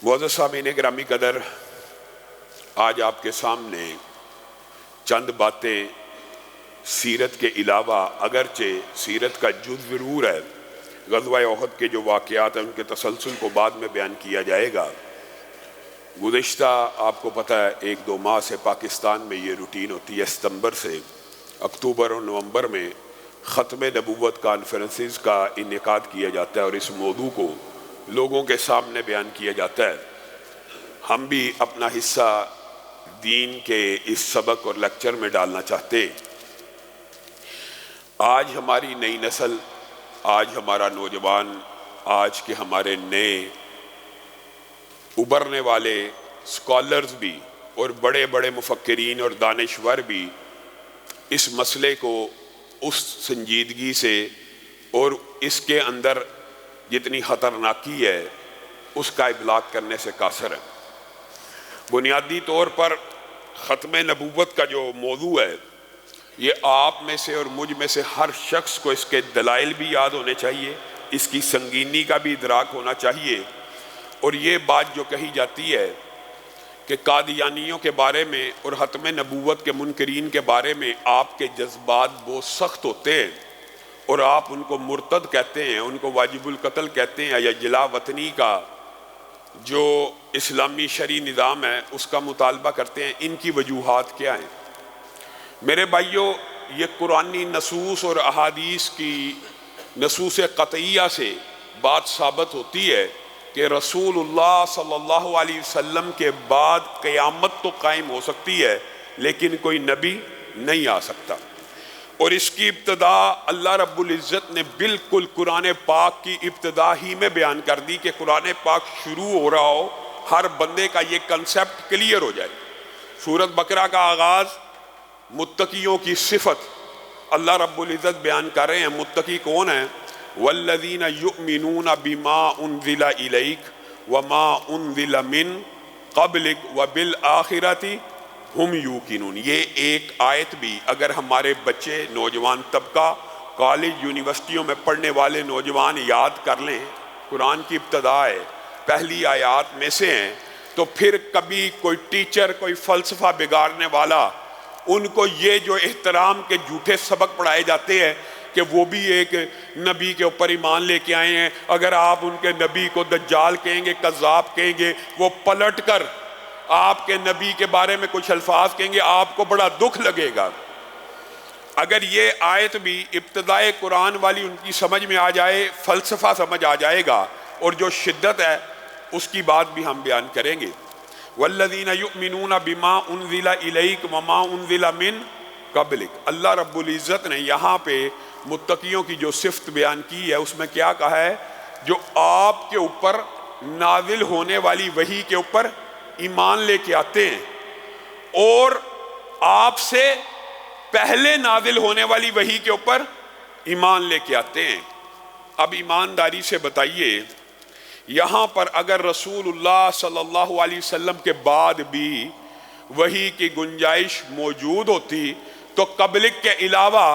معزز سامعین گرامی قدر، آج آپ کے سامنے چند باتیں سیرت کے علاوہ، اگرچہ سیرت کا جز ضرور ہے، غزوہ احد کے جو واقعات ہیں ان کے تسلسل کو بعد میں بیان کیا جائے گا۔ گزشتہ آپ کو پتہ ہے 1-2 ماہ سے پاکستان میں یہ روٹین ہوتی ہے، ستمبر سے اکتوبر اور نومبر میں ختم نبوت کانفرنسز کا انعقاد کیا جاتا ہے اور اس موضوع کو لوگوں کے سامنے بیان کیا جاتا ہے۔ ہم بھی اپنا حصہ دین کے اس سبق اور لیکچر میں ڈالنا چاہتے ہیں۔ آج ہماری نئی نسل، آج ہمارا نوجوان، آج کے ہمارے نئے ابھرنے والے اسکالرز بھی اور بڑے بڑے مفکرین اور دانشور بھی اس مسئلے کو اس سنجیدگی سے اور اس کے اندر جتنی خطرناکی ہے اس کا ابلاغ کرنے سے قاصر ہے۔ بنیادی طور پر ختم نبوت کا جو موضوع ہے، یہ آپ میں سے اور مجھ میں سے ہر شخص کو اس کے دلائل بھی یاد ہونے چاہیے، اس کی سنگینی کا بھی ادراک ہونا چاہیے، اور یہ بات جو کہی جاتی ہے کہ قادیانیوں کے بارے میں اور ختم نبوت کے منکرین کے بارے میں آپ کے جذبات بہت سخت ہوتے ہیں اور آپ ان کو مرتد کہتے ہیں، ان کو واجب القتل کہتے ہیں، یا جلا وطنی کا جو اسلامی شرعی نظام ہے اس کا مطالبہ کرتے ہیں، ان کی وجوہات کیا ہیں؟ میرے بھائیوں، یہ قرآنی نصوص اور احادیث کی نصوص قطعیہ سے بات ثابت ہوتی ہے کہ رسول اللہ صلی اللہ علیہ وسلم کے بعد قیامت تو قائم ہو سکتی ہے لیکن کوئی نبی نہیں آ سکتا، اور اس کی ابتدا اللہ رب العزت نے بالکل قرآن پاک کی ابتدا ہی میں بیان کر دی کہ قرآن پاک شروع ہو رہا ہو، ہر بندے کا یہ کنسیپٹ کلیئر ہو جائے۔ سورۃ بقرہ کا آغاز متقیوں کی صفت اللہ رب العزت بیان کر رہے ہیں۔ متقی کون ہیں؟ والذین یؤمنون بما انزل الیک وما انزل من قبلک وبالآخرۃ ہم یوقنون۔ یہ ایک آیت بھی اگر ہمارے بچے، نوجوان طبقہ، کالج یونیورسٹیوں میں پڑھنے والے نوجوان یاد کر لیں، قرآن کی ابتدا ہے، پہلی آیات میں سے ہیں، تو پھر کبھی کوئی ٹیچر، کوئی فلسفہ بگاڑنے والا ان کو یہ جو احترام کے جھوٹے سبق پڑھائے جاتے ہیں کہ وہ بھی ایک نبی کے اوپر ایمان لے کے آئے ہیں، اگر آپ ان کے نبی کو دجال کہیں گے، کذاب کہیں گے، وہ پلٹ کر آپ کے نبی کے بارے میں کچھ الفاظ کہیں گے، آپ کو بڑا دکھ لگے گا۔ اگر یہ آیت بھی ابتدائے قرآن والی ان کی سمجھ میں آ جائے، فلسفہ سمجھ آ جائے گا، اور جو شدت ہے اس کی بات بھی ہم بیان کریں گے۔ والذین یؤمنون بما انزل الیک وما انزل من قبلک۔ اللہ رب العزت نے یہاں پہ متقیوں کی جو صفت بیان کی ہے اس میں کیا کہا ہے؟ جو آپ کے اوپر نازل ہونے والی وحی کے اوپر ایمان لے کے آتے ہیں اور آپ سے پہلے نازل ہونے والی وحی کے اوپر ایمان لے کے آتے ہیں۔ اب ایمانداری سے بتائیے، یہاں پر اگر رسول اللہ صلی اللہ علیہ وسلم کے بعد بھی وحی کی گنجائش موجود ہوتی تو قبلک کے علاوہ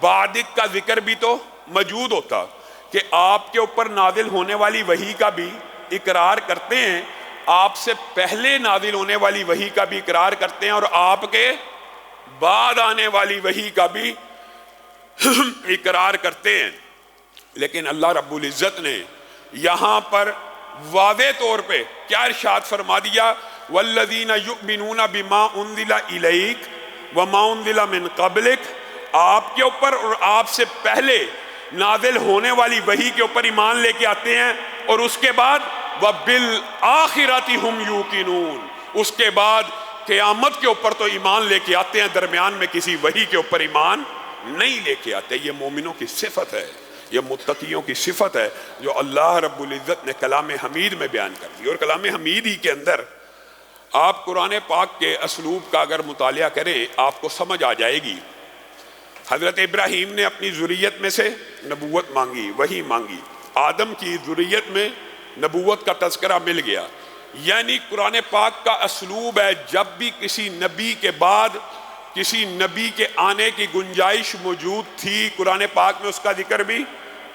بعدک کا ذکر بھی تو موجود ہوتا، کہ آپ کے اوپر نازل ہونے والی وحی کا بھی اقرار کرتے ہیں، آپ سے پہلے نازل ہونے والی وحی کا بھی اقرار کرتے ہیں، اور آپ کے بعد آنے والی وحی کا بھی اقرار کرتے ہیں۔ لیکن اللہ رب العزت نے یہاں پر واضح طور پہ کیا ارشاد فرما دیا؟ والذین یؤمنون بما انزل الیک وما انزل من قبلک، آپ کے اوپر اور آپ سے پہلے نازل ہونے والی وحی کے اوپر ایمان لے کے آتے ہیں، اور اس کے بعد وبالآخرۃ ہم یوقنون، اس کے بعد قیامت کے اوپر تو ایمان لے کے آتے ہیں، درمیان میں کسی وحی کے اوپر ایمان نہیں لے کے آتے۔ یہ مومنوں کی صفت ہے، یہ متقیوں کی صفت ہے جو اللہ رب العزت نے کلام حمید میں بیان کر دی۔ اور کلام حمید ہی کے اندر آپ قرآن پاک کے اسلوب کا اگر مطالعہ کریں آپ کو سمجھ آ جائے گی۔ حضرت ابراہیم نے اپنی ذریت میں سے نبوت مانگی، وحی مانگی، آدم کی ذریت میں نبوت کا تذکرہ مل گیا۔ یعنی قرآن پاک کا اسلوب ہے، جب بھی کسی نبی کے بعد کسی نبی کے آنے کی گنجائش موجود تھی، قرآن پاک میں اس کا ذکر بھی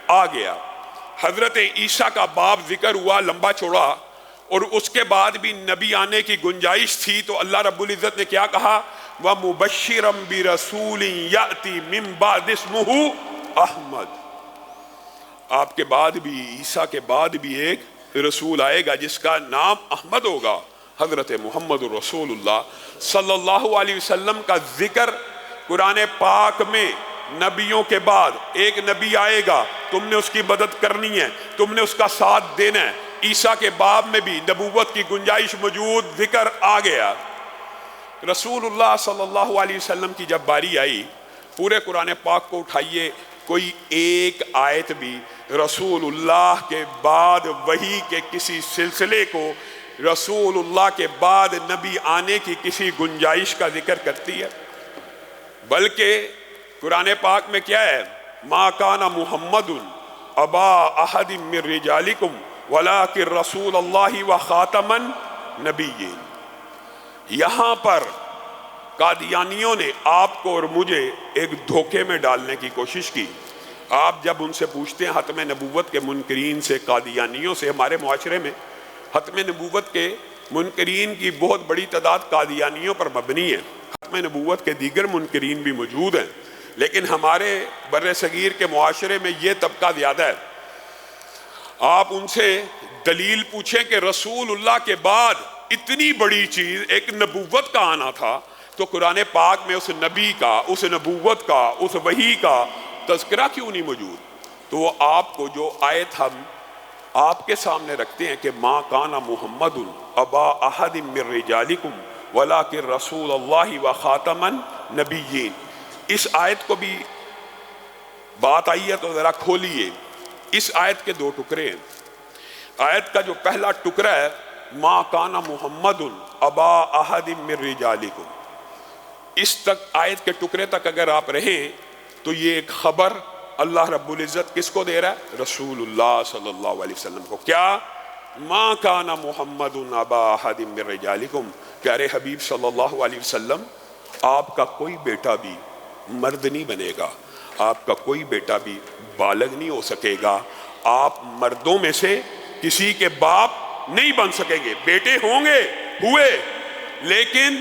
آ گیا۔ حضرت عیسیٰ کا باب ذکر ہوا لمبا چوڑا، اور اس کے بعد بھی نبی آنے کی گنجائش تھی، تو اللہ رب العزت نے کیا کہا؟ وَمُبَشِّرًا بِرَسُولٍ يَأْتِي مِن بَعْدِ اسْمُهُ احمد۔ آپ کے بعد بھی، عیسیٰ کے بعد بھی ایک رسول آئے گا جس کا نام احمد ہوگا، حضرت محمد رسول اللہ صلی اللہ علیہ وسلم کا ذکر قرآن پاک میں نبیوں کے بعد ایک نبی آئے گا، تم نے اس کی مدد کرنی ہے، تم نے اس کا ساتھ دینا ہے۔ عیسیٰ کے باب میں بھی نبوت کی گنجائش موجود، ذکر آ گیا۔ رسول اللہ صلی اللہ علیہ وسلم کی جب باری آئی، پورے قرآن پاک کو اٹھائیے، کوئی ایک آیت بھی رسول اللہ کے بعد وحی کے کسی سلسلے کو، رسول اللہ کے بعد نبی آنے کی کسی گنجائش کا ذکر کرتی ہے؟ بلکہ قرآن پاک میں کیا ہے؟ ما کان محمد ابا احد من رجالکم ولکن رسول اللہ و خاتم النبیین۔ یہاں پر قادیانیوں نے آپ کو اور مجھے ایک دھوکے میں ڈالنے کی کوشش کی۔ آپ جب ان سے پوچھتے ہیں ختم نبوت کے منکرین سے، قادیانیوں سے، ہمارے معاشرے میں ختم نبوت کے منکرین کی بہت بڑی تعداد قادیانیوں پر مبنی ہے، ختم نبوت کے دیگر منکرین بھی موجود ہیں، لیکن ہمارے بر صغیر کے معاشرے میں یہ طبقہ زیادہ ہے۔ آپ ان سے دلیل پوچھیں کہ رسول اللہ کے بعد اتنی بڑی چیز ایک نبوت کا آنا تھا، تو قرآن پاک میں اس نبی کا، اس نبوت کا، اس وحی کا تذکرہ کیوں نہیں موجود؟ تو وہ آپ کو جو آیت ہم آپ کے سامنے رکھتے ہیں کہ ما کان محمد ابا احد من رجالکم ولکن رسول اللہ و خاتم النبیین، اس آیت کو بھی بات آئی ہے تو ذرا کھولیے۔ اس آیت کے دو ٹکرے ہیں۔ آیت کا جو پہلا ٹکڑا ہے ما کان محمد ابا احد من رجالکم، اس تک آیت کے ٹکڑے تک اگر آپ رہیں تو یہ ایک خبر اللہ رب العزت کس کو دے رہا ہے؟ رسول اللہ صلی اللہ علیہ وسلم کو۔ کیا؟ ما کان محمد ابا احد من رجالکم، پیارے حبیب صلی اللہ علیہ وسلم، آپ کا کوئی بیٹا بھی مرد نہیں بنے گا، آپ کا کوئی بیٹا بھی بالغ نہیں ہو سکے گا، آپ مردوں میں سے کسی کے باپ نہیں بن سکیں گے۔ بیٹے ہوں گے، ہوئے، لیکن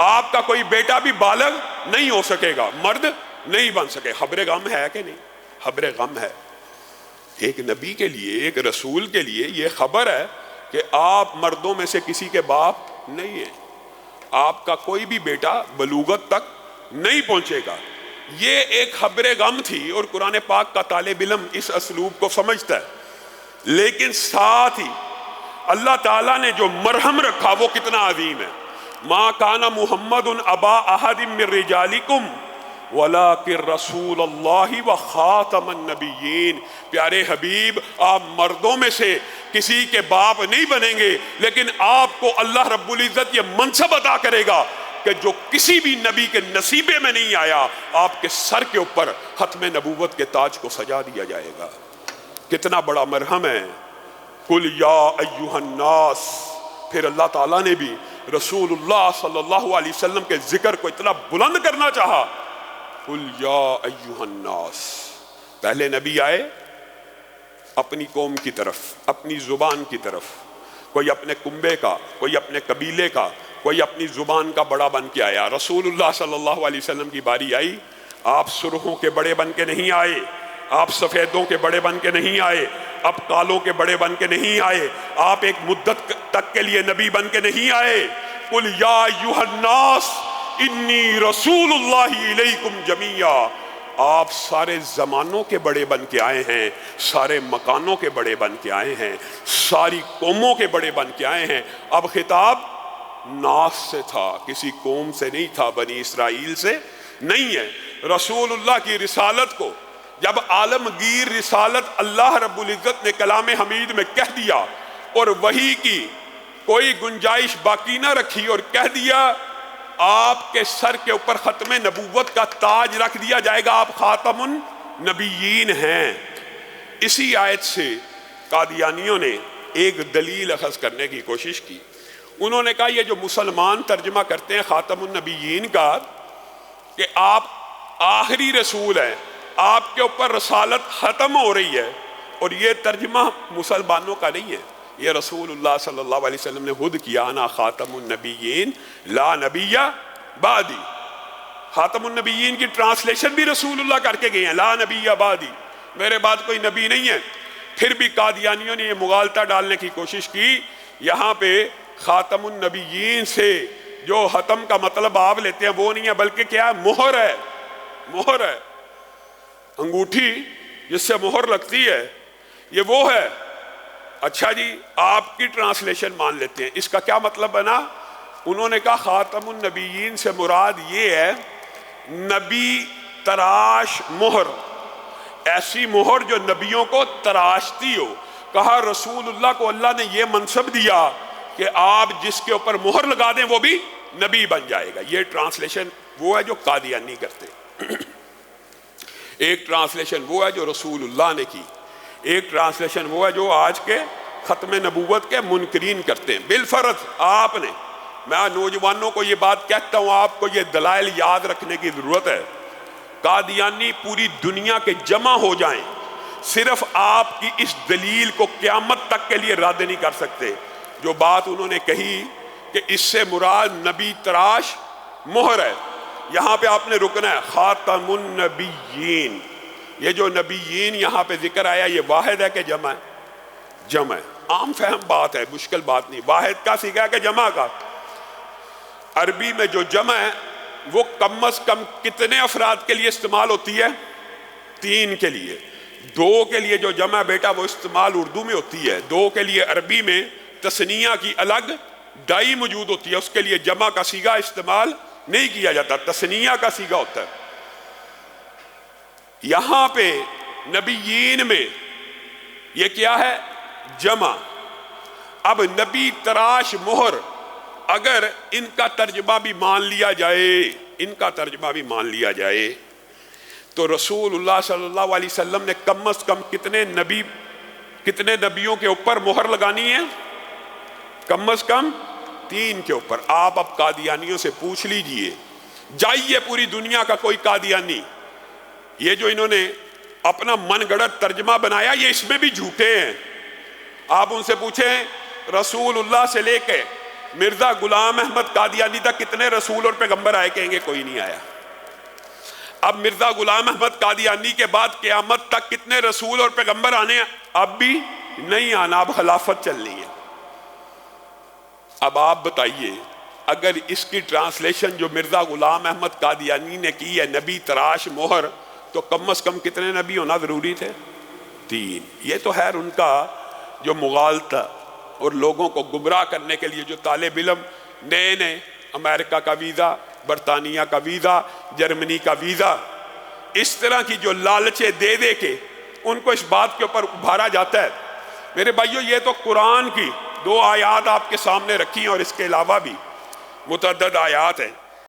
آپ کا کوئی بیٹا بھی بالغ نہیں ہو سکے گا، مرد نہیں بن سکے۔ خبر غم ہے کہ نہیں؟ خبر غم ہے ایک نبی کے لیے، ایک رسول کے لیے یہ خبر ہے کہ آپ مردوں میں سے کسی کے باپ نہیں ہیں، آپ کا کوئی بھی بیٹا بلوغت تک نہیں پہنچے گا۔ یہ ایک خبر غم تھی، اور قرآن پاک کا طالب علم اس اسلوب کو سمجھتا ہے، لیکن ساتھ ہی اللہ تعالیٰ نے جو مرہم رکھا وہ کتنا عظیم ہے۔ ما کان محمد ابا احد من رجالکم ولیکن رسول اللہ و خاتم النبیین، پیارے حبیب آپ مردوں میں سے کسی کے باپ نہیں بنیں گے، لیکن آپ کو اللہ رب العزت یہ منصب عطا کرے گا کہ جو کسی بھی نبی کے نصیبے میں نہیں آیا، آپ کے سر کے اوپر ختم نبوت کے تاج کو سجا دیا جائے گا۔ کتنا بڑا مرہم ہے۔ قل یا ایہا الناس، پھر اللہ تعالیٰ نے بھی رسول اللہ صلی اللہ علیہ وسلم کے ذکر کو اتنا بلند کرنا چاہا۔ قل یا ایہا الناس، پہلے نبی آئے اپنی قوم کی طرف، اپنی زبان کی طرف، کوئی اپنے کنبے کا، کوئی اپنے قبیلے کا، کوئی اپنی زبان کا بڑا بن کے آیا۔ رسول اللہ صلی اللہ علیہ وسلم کی باری آئی، آپ سرخوں کے بڑے بن کے نہیں آئے، آپ سفیدوں کے بڑے بن کے نہیں آئے، آپ کالوں کے بڑے بن کے نہیں آئے، آپ ایک مدت تک کے لیے نبی بن کے نہیں آئے۔ قل یا ایھا الناس انی رسول اللہ الیکم جمیعا، آپ سارے زمانوں کے بڑے بن کے آئے ہیں، سارے مکانوں کے بڑے بن کے آئے ہیں، ساری قوموں کے بڑے بن کے آئے ہیں۔ اب خطاب ناس سے تھا، کسی قوم سے نہیں تھا، بنی اسرائیل سے نہیں ہے۔ رسول اللہ کی رسالت کو جب عالمگیر رسالت اللہ رب العزت نے کلام حمید میں کہہ دیا اور وحی کی کوئی گنجائش باقی نہ رکھی اور کہہ دیا آپ کے سر کے اوپر ختم نبوت کا تاج رکھ دیا جائے گا، آپ خاتم النبیین ہیں، اسی آیت سے قادیانیوں نے ایک دلیل اخذ کرنے کی کوشش کی۔ انہوں نے کہا یہ جو مسلمان ترجمہ کرتے ہیں خاتم النبیین کا کہ آپ آخری رسول ہیں، آپ کے اوپر رسالت ختم ہو رہی ہے، اور یہ ترجمہ مسلمانوں کا نہیں ہے، یہ رسول اللہ صلی اللہ علیہ وسلم نے خود کیا، انا خاتم النبیین لا نبی بعدی۔ خاتم النبیین کی ٹرانسلیشن بھی رسول اللہ کر کے گئے ہیں، لا نبی بعدی، میرے بعد کوئی نبی نہیں ہے۔ پھر بھی قادیانیوں نے یہ مغالطہ ڈالنے کی کوشش کی، یہاں پہ خاتم النبیین سے جو ختم کا مطلب آپ لیتے ہیں وہ نہیں ہے، بلکہ کیا ہے؟ مہر ہے، مہر ہے، انگوٹھی جس سے مہر لگتی ہے، یہ وہ ہے۔ اچھا جی، آپ کی ٹرانسلیشن مان لیتے ہیں، اس کا کیا مطلب بنا؟ انہوں نے کہا خاتم النبیین سے مراد یہ ہے نبی تراش مہر، ایسی مہر جو نبیوں کو تراشتی ہو۔ کہا رسول اللہ کو اللہ نے یہ منصب دیا کہ آپ جس کے اوپر مہر لگا دیں وہ بھی نبی بن جائے گا۔ یہ ٹرانسلیشن وہ ہے جو قادیانی کرتے، ایک ٹرانسلیشن وہ ہے جو رسول اللہ نے کی، ایک ٹرانسلیشن وہ ہے جو آج کے ختم نبوت کے منکرین کرتے ہیں۔ بالفرض آپ نے، میں نوجوانوں کو یہ بات کہتا ہوں، آپ کو یہ دلائل یاد رکھنے کی ضرورت ہے، قادیانی پوری دنیا کے جمع ہو جائیں، صرف آپ کی اس دلیل کو قیامت تک کے لیے رد نہیں کر سکتے۔ جو بات انہوں نے کہی کہ اس سے مراد نبی تراش مہر ہے، یہاں پہ آپ نے رکنا ہے خاتم النبیین۔ یہ جو نبیین یہاں پہ ذکر آیا، یہ واحد ہے کہ جمع ہے؟ جمع ہے، عام فہم بات ہے، مشکل بات نہیں۔ واحد کا سیکھا کہ جمع کا؟ عربی میں جو جمع ہے وہ کم از کم کتنے افراد کے لیے استعمال ہوتی ہے؟ 3 کے لیے۔ 2 کے لیے جو جمع بیٹا وہ استعمال اردو میں ہوتی ہے، 2 کے لیے عربی میں تثنیہ کی الگ ڈائی موجود ہوتی ہے، اس کے لیے جمع کا صیغہ استعمال نہیں کیا جاتا، تثنیہ کا صیغہ ہوتا ہے۔ یہاں پہ نبیین میں یہ کیا ہے؟ جمع۔ اب نبی تراش مہر، اگر ان کا ترجمہ بھی مان لیا جائے، ان کا ترجمہ بھی مان لیا جائے تو رسول اللہ صلی اللہ علیہ وسلم نے کم از کم کتنے نبیوں کے اوپر مہر لگانی ہے؟ کم از کم 3 کے اوپر۔ آپ اب قادیانیوں سے پوچھ لیجئے، جائیے پوری دنیا کا کوئی قادیانی، یہ جو انہوں نے اپنا من گڑت ترجمہ بنایا یہ اس میں بھی جھوٹے ہیں۔ آپ ان سے پوچھیں رسول اللہ سے لے کے مرزا غلام احمد قادیانی تک کتنے رسول اور پیغمبر آئے؟ کہیں گے کوئی نہیں آیا۔ اب مرزا غلام احمد قادیانی کے بعد قیامت تک کتنے رسول اور پیغمبر آنے ہیں؟ اب بھی نہیں آنا، اب خلافت چلنی ہے۔ اب آپ بتائیے، اگر اس کی ٹرانسلیشن جو مرزا غلام احمد قادیانی نے کی ہے نبی تراش مہر، تو کم از کم کتنے نبی ہونا ضروری تھے؟ 3۔ یہ تو خیر ان کا جو مغالطہ اور لوگوں کو گمراہ کرنے کے لیے جو طالب علم نئے نئے امریکہ کا ویزا، برطانیہ کا ویزا، جرمنی کا ویزا، اس طرح کی جو لالچیں دے دے کے ان کو اس بات کے اوپر ابھارا جاتا ہے۔ میرے بھائیو، یہ تو قرآن کی 2 آیات آپ کے سامنے رکھی ہیں اور اس کے علاوہ بھی متعدد آیات ہیں۔